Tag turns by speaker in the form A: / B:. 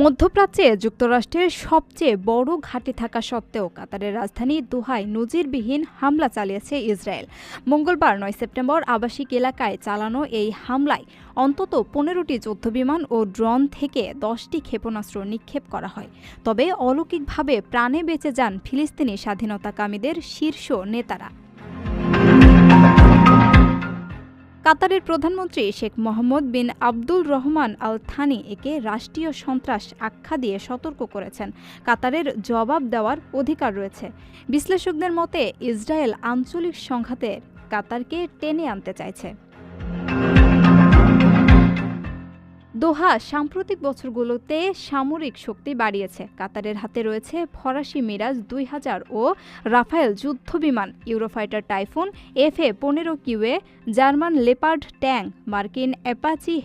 A: মধ্যপ্রাচ্যে যুক্তরাষ্ট্রের সবচেয়ে বড় ঘাঁটি থাকা সত্ত্বেও কাতারের রাজধানী দোহায় নজিরবিহীন হামলা চালিয়েছে ইসরায়েল। মঙ্গলবার ৯ সেপ্টেম্বর আবাসিক এলাকায় চালানো এই হামলায় অন্তত ১৫টি যুদ্ধবিমান ও ড্রোন থেকে ১০টি ক্ষেপণাস্ত্র নিক্ষেপ করা হয়। তবে অলৌকিকভাবে প্রাণে বেঁচে যান ফিলিস্তিনি স্বাধীনতাকামীদের শীর্ষ নেতারা। কাতারের প্রধানমন্ত্রী শেখ মোহাম্মদ বিন আবদুল রহমান আল থানি একে রাষ্ট্রীয় সন্ত্রাস আখ্যা দিয়ে সতর্ক করেছেন। কাতারের জবাব দেওয়ার অধিকার রয়েছে। বিশ্লেষকদের মতে ইসরায়েল আঞ্চলিক সংঘাতের কাতারকে টেনে আনতে চাইছে। দোহা সাম্প্রতিক বছরগুলোতে সামরিক শক্তি বাড়িয়েছে। কাতারের হাতে রয়েছে ফরাসি মিরাজ ২০০০ ও রাফায়েল যুদ্ধবিমান, Eurofighter typhoon, FA-15 QA, German leopard tank, মার্কিন অ্যাপাচি